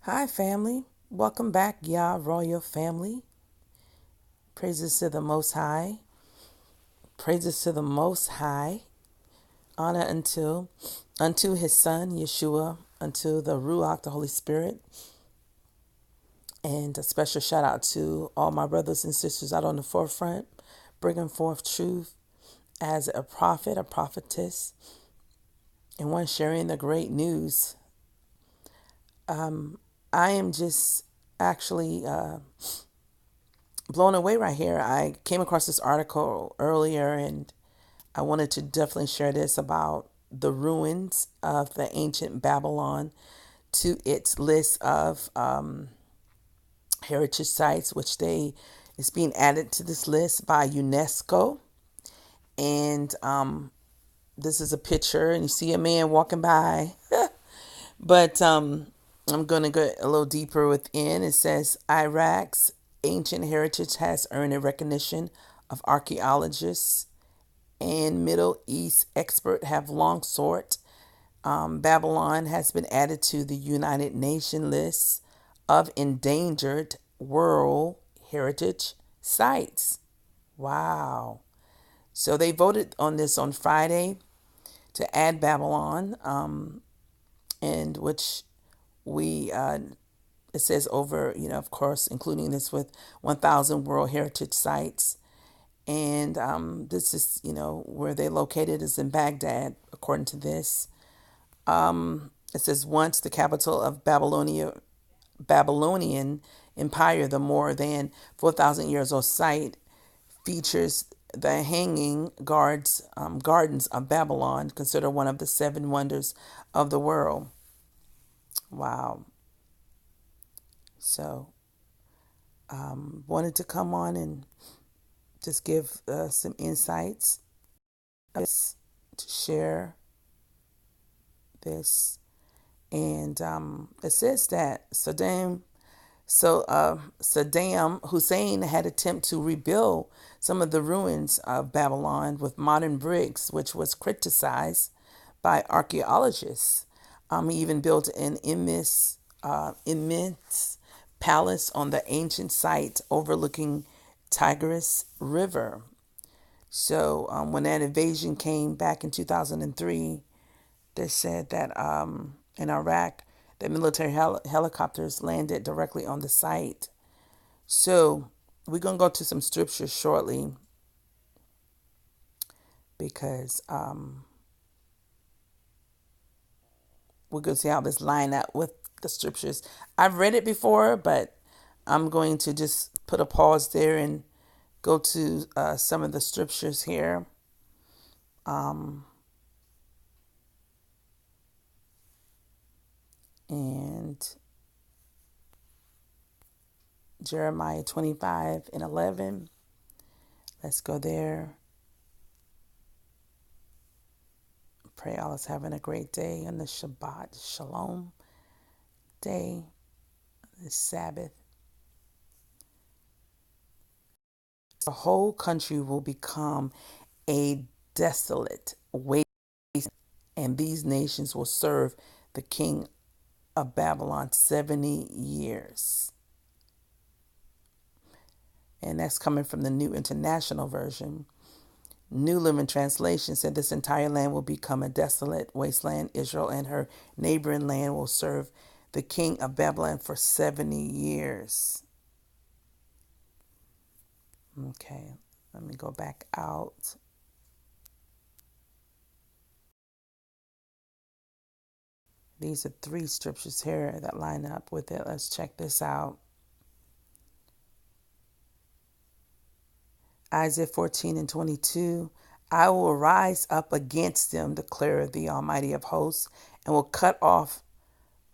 Hi, family. Welcome back, Yah Royal family. Praises to the Most High. Praises to the Most High. Honor unto His Son Yeshua, unto the Ruach, the Holy Spirit, and a special shout out to all my brothers and sisters out on the forefront, bringing forth truth as a prophet, a prophetess, and one sharing the great news. I am just actually blown away right here. I came across this article earlier and I wanted to definitely share this about the ruins of the ancient Babylon to its list of heritage sites, which they is being added to this list by UNESCO. And this is a picture, and you see a man walking by. But I'm going to go a little deeper within. It says Iraq's ancient heritage has earned a recognition of archaeologists and Middle East experts have long sought. Babylon has been added to the United Nations list of endangered world heritage sites. Wow. So they voted on this on Friday to add Babylon, and which we it says over, of course, including this with 1,000 World Heritage Sites. And this is, where they located is in Baghdad, according to this. It says once the capital of Babylonian Empire, the more than 4,000 years old site features the hanging gardens of Babylon, considered one of the seven wonders of the world. Wow. So, wanted to come on and just give some insights to share this. And it says that Saddam Hussein had attempted to rebuild some of the ruins of Babylon with modern bricks, which was criticized by archaeologists. He even built an immense palace on the ancient site overlooking Tigris River. So when that invasion came back in 2003, they said that in Iraq, the military helicopters landed directly on the site. So we're going to go to some scriptures shortly because we're going to see how this line up with the scriptures. I've read it before, but I'm going to just put a pause there and go to some of the scriptures here. And Jeremiah 25:11. Let's go there. Pray all is having a great day on the Shabbat Shalom day, the Sabbath. The whole country will become a desolate waste, and these nations will serve the king of Babylon 70 years. And that's coming from the New International Version. New Living Translation said this entire land will become a desolate wasteland. Israel and her neighboring land will serve the king of Babylon for 70 years. Okay, let me go back out. These are three scriptures here that line up with it. Let's check this out. Isaiah 14:22. I will rise up against them, declare the Almighty of hosts, and will cut off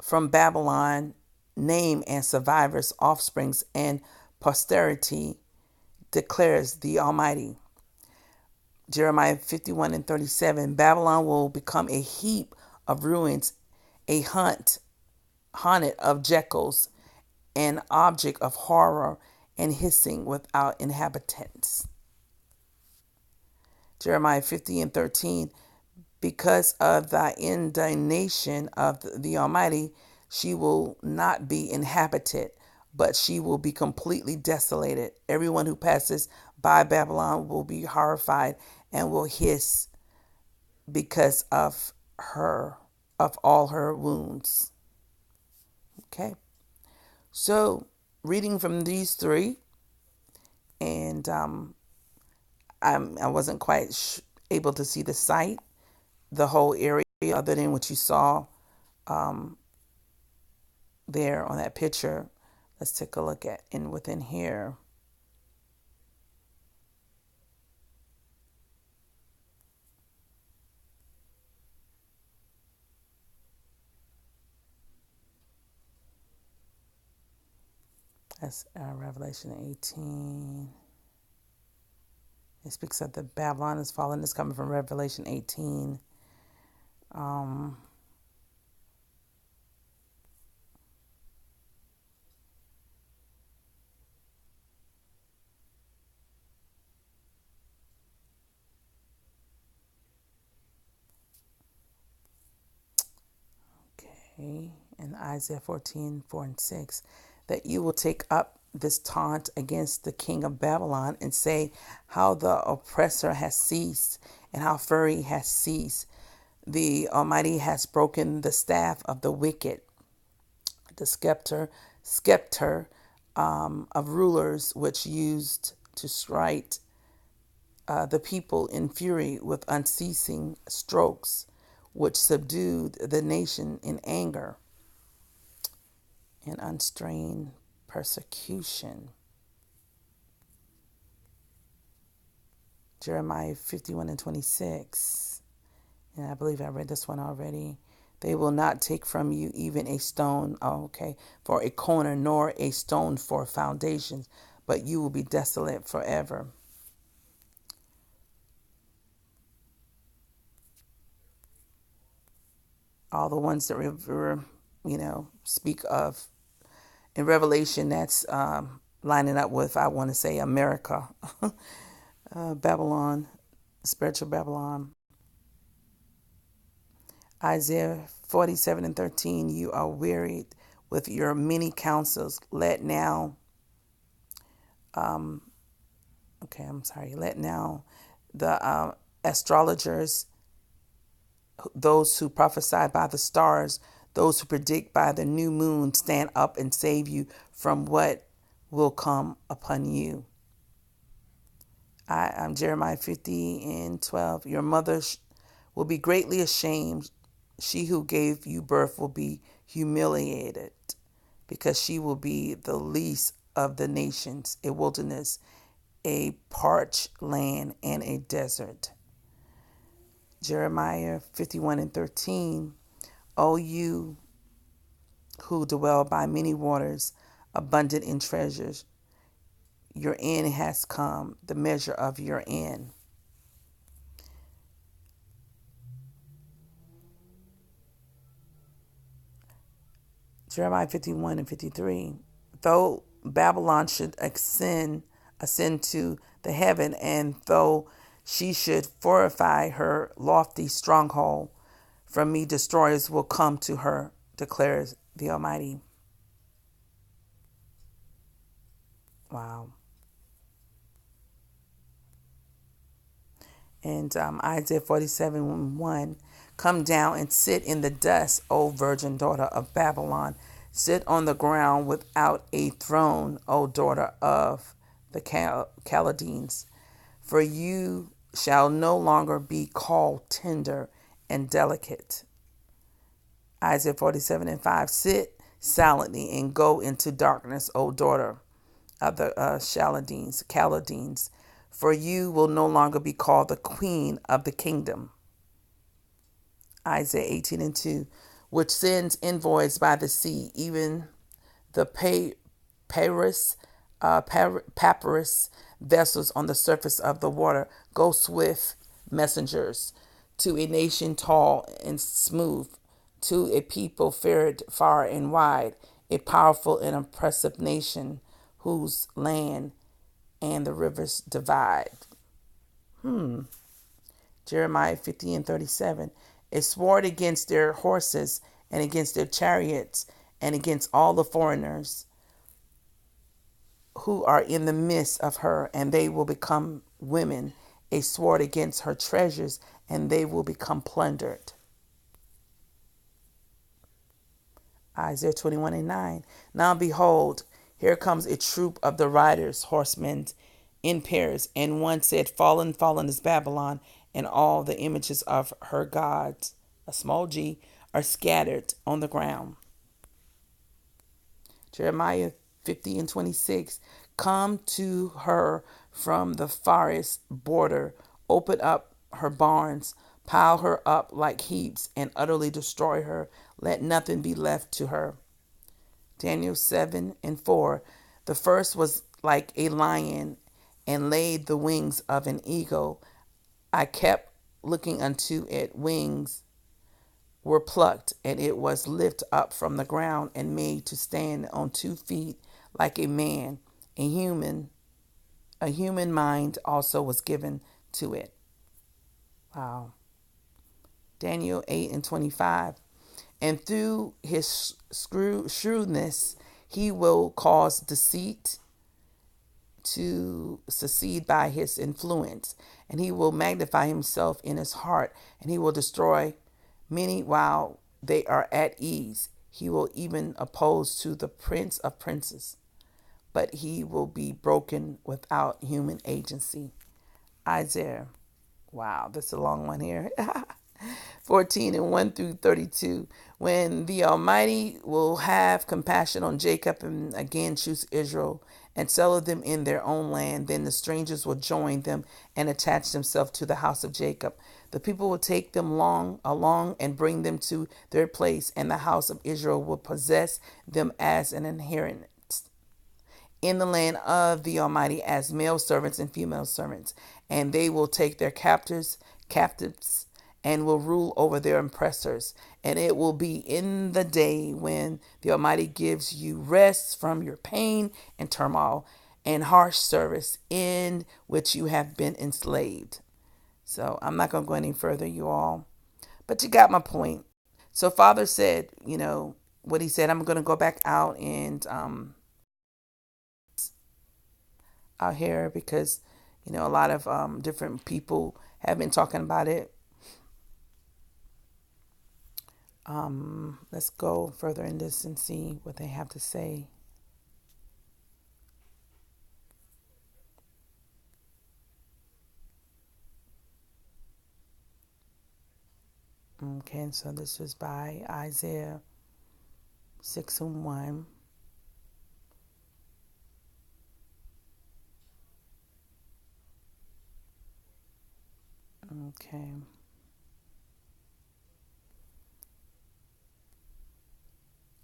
from Babylon name and survivors, offsprings, and posterity, declares the Almighty. Jeremiah 51:37. Babylon will become a heap of ruins, a haunted of jackals, an object of horror and hissing without inhabitants. Jeremiah 50:13. Because of the indignation of the Almighty, She will not be inhabited, but she will be completely desolated. Everyone who passes by Babylon will be horrified and will hiss because of her, of all her wounds. Okay. So, reading from these three, and I wasn't quite able to see the site, the whole area, other than what you saw there on that picture. Let's take a look at in within here. That's Revelation 18. It speaks of the Babylon is fallen. It's coming from Revelation 18. Um, okay. In Isaiah 14:4 and 6, that you will take up this taunt against the king of Babylon and say, how the oppressor has ceased and how fury has ceased. The Almighty has broken the staff of the wicked, the scepter of rulers, which used to strike the people in fury with unceasing strokes, which subdued the nation in anger and unstrained persecution. Jeremiah 51:26. And I believe I read this one already. They will not take from you even a stone, for a corner, nor a stone for foundations, but you will be desolate forever. All the ones that speak of in Revelation, that's lining up with, I want to say, America, Babylon, spiritual Babylon. Isaiah 47:13, you are wearied with your many counsels. Let now, let now the astrologers, those who prophesy by the stars, those who predict by the new moon, stand up and save you from what will come upon you. I'm Jeremiah 50:12. Your mother will be greatly ashamed. She who gave you birth will be humiliated, because she will be the least of the nations, a wilderness, a parched land, and a desert. Jeremiah 51:13. O you who dwell by many waters, abundant in treasures, your end has come, the measure of your end. Jeremiah 51:53. Though Babylon should ascend to the heaven, and though she should fortify her lofty stronghold, from me destroyers will come to her, declares the Almighty. Wow. And Isaiah 47:1. Come down and sit in the dust, O virgin daughter of Babylon. Sit on the ground without a throne, O daughter of the Chaldeans. For you shall no longer be called tender and delicate. Isaiah 47:5. Sit silently and go into darkness, O daughter of the Chaldeans, for you will no longer be called the queen of the kingdom. Isaiah 18:2, which sends envoys by the sea, even the papyrus vessels on the surface of the water. Go swift messengers to a nation tall and smooth, to a people feared far and wide, a powerful and oppressive nation whose land and the rivers divide. Jeremiah 50:37. A sword against their horses and against their chariots, and against all the foreigners who are in the midst of her, and they will become women, a sword against her treasures, and they will become plundered. Isaiah 21 and 9. Now behold, here comes a troop of the riders, horsemen in pairs. And one said, Fallen, fallen is Babylon, and all the images of her gods, a small g, are scattered on the ground. Jeremiah 50 and 26. Come to her from the forest border, open up her barns, pile her up like heaps, and utterly destroy her. Let nothing be left to her. Daniel 7 and 4. The first was like a lion and laid the wings of an eagle. I kept looking unto it. Wings were plucked, and it was lifted up from the ground and made to stand on 2 feet like a man. A human mind also was given to it. Wow. Daniel 8 and 25. And through his shrewdness, he will cause deceit to succeed by his influence, and he will magnify himself in his heart, and he will destroy many while they are at ease. He will even oppose to the prince of princes, but he will be broken without human agency. Isaiah. Wow, this is a long one here. 14 and 1 through 32. When the Almighty will have compassion on Jacob and again choose Israel and settle them in their own land, then the strangers will join them and attach themselves to the house of Jacob. The people will take them along and bring them to their place, and the house of Israel will possess them as an inheritance in the land of the Almighty as male servants and female servants, and they will take their captives, and will rule over their oppressors. And it will be in the day when the Almighty gives you rest from your pain and turmoil and harsh service in which you have been enslaved. So I'm not going to go any further, you all, but you got my point. So Father said, what he said. I'm going to go back out and out here because a lot of different people have been talking about it. Let's go further in this and see what they have to say. Okay, so this was by Isaiah 6 and 1. Okay.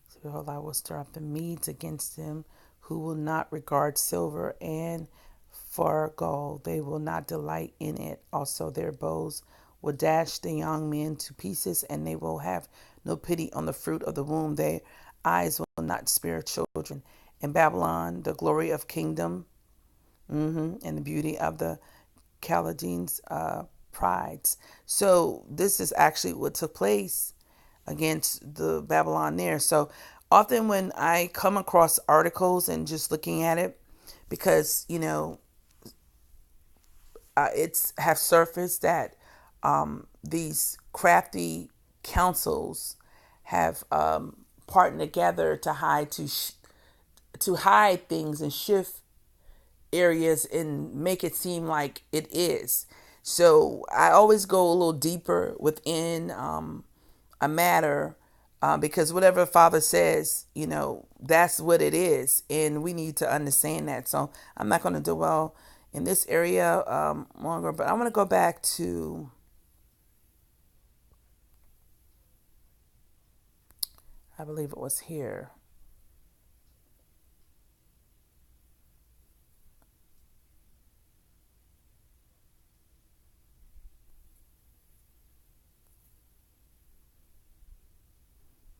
So behold, I will stir up the Medes against them, who will not regard silver, and for gold they will not delight in it. Also their bows will dash the young men to pieces, and they will have no pity on the fruit of the womb. Their eyes will not spare children. In Babylon, the glory of kingdom, and the beauty of the Chaldeans' prides. So this is actually what took place against the Babylon there. So often when I come across articles and just looking at it, because it's have surfaced that these crafty councils have partnered together to to hide things and shift areas and make it seem like it is. So I always go a little deeper within a matter because whatever Father says, that's what it is. And we need to understand that. So I'm not going to dwell in this area longer, but I want to go back to I believe it was here.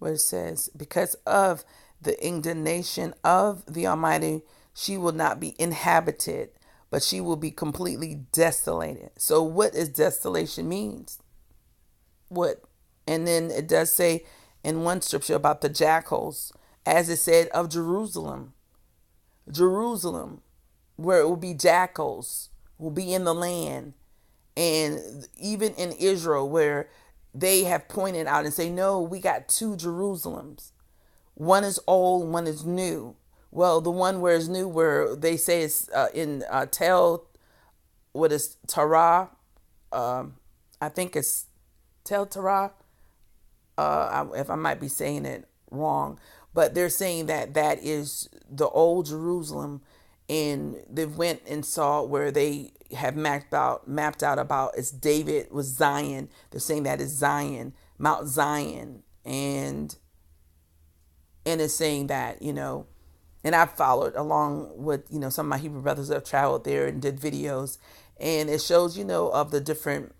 Where it says, because of the indignation of the Almighty, she will not be inhabited, but she will be completely desolated. So what is desolation means? What? And then it does say in one scripture about the jackals. as it said of Jerusalem. Jerusalem, where it will be jackals, will be in the land. And even in Israel, where they have pointed out and say, no, we got two Jerusalems. One is old, one is new. Well, the one where it's new, where they say it's in what is Torah? I think it's Tel Torah. If I might be saying it wrong, but they're saying that that is the old Jerusalem, and they went and saw where they have mapped out about it's David was Zion. They're saying that is Zion, Mount Zion, and it's saying that and I've followed along with some of my Hebrew brothers that have traveled there and did videos, and it shows of the different,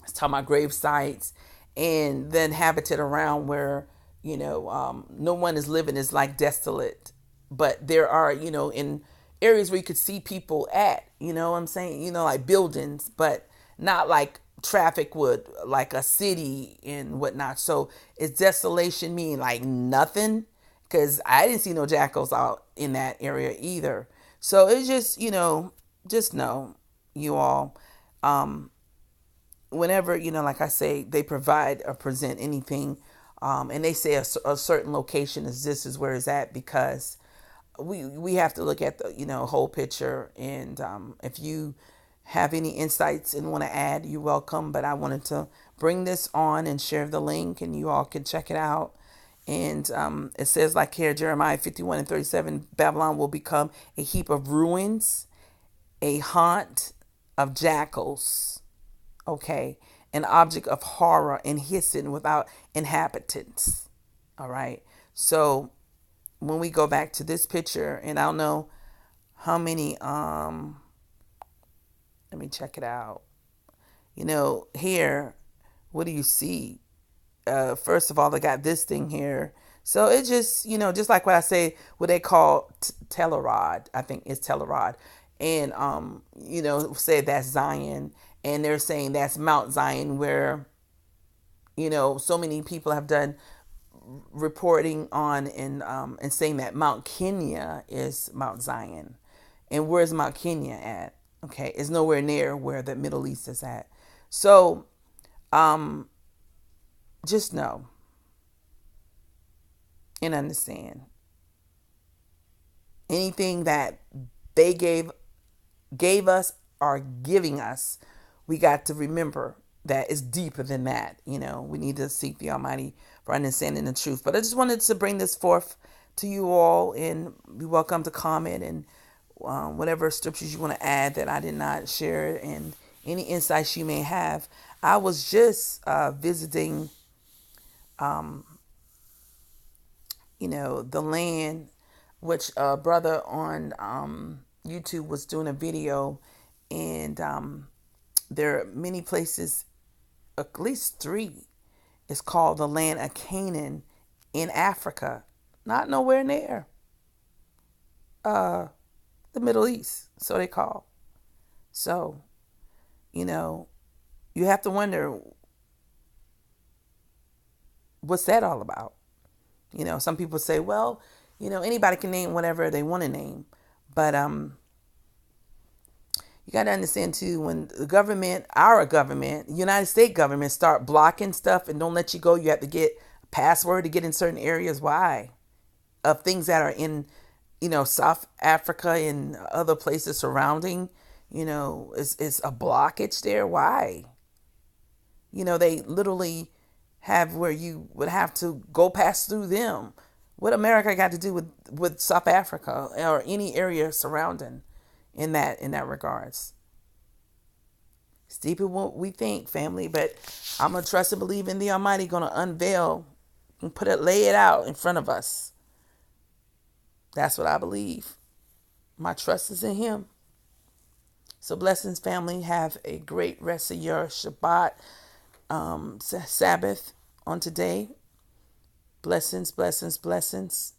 it's talking about grave sites and then habited around where no one is living, is like desolate, but there are in areas where you could see people at, what I'm saying, like buildings, but not like traffic would, like a city and whatnot. So it's desolation mean like nothing, because I didn't see no jackals out in that area either. So it's just just know, you all, whenever like I say, they provide or present anything, and they say a certain location is this is where it's at, because we have to look at the whole picture. And if you have any insights and want to add, you're welcome. But I wanted to bring this on and share the link, and you all can check it out. And it says, like here, Jeremiah 51:37, Babylon will become a heap of ruins, a haunt of jackals, okay, an object of horror and hissing without inhabitants. All right. So when we go back to this picture, and I don't know how many, let me check it out. Here, what do you see? First of all, they got this thing here. So it just, just like what I say, what they call Telerod. I think it's Telerod. And, say that's Zion. And they're saying that's Mount Zion, where, so many people have done reporting on and saying that Mount Kenya is Mount Zion. And where's Mount Kenya at? Okay, it's nowhere near where the Middle East is at. So, just know and understand, anything that they gave us or giving us, we got to remember that it's deeper than that. We need to seek the Almighty for understanding the truth. But I just wanted to bring this forth to you all, and be welcome to comment and whatever scriptures you want to add that I did not share, and any insights you may have. I was just visiting the land, which a brother on YouTube was doing a video, and there are many places, at least 3. It's called the land of Canaan in Africa, not nowhere near the Middle East, so they call. So, you have to wonder, what's that all about? Some people say, well, anybody can name whatever they want to name. But you got to understand too, when the government, our government, United States government, start blocking stuff and don't let you go, you have to get a password to get in certain areas. Why? Of things that are in, South Africa and other places surrounding, it's a blockage there. Why? They literally have where you would have to go pass through them. What America got to do with South Africa or any area surrounding in that regards? It's deeper what we think, family, but I'm gonna trust and believe in the Almighty, gonna unveil and lay it out in front of us. That's what I believe. My trust is in Him. So blessings, family. Have a great rest of your Shabbat, Sabbath on today. Blessings, blessings, blessings.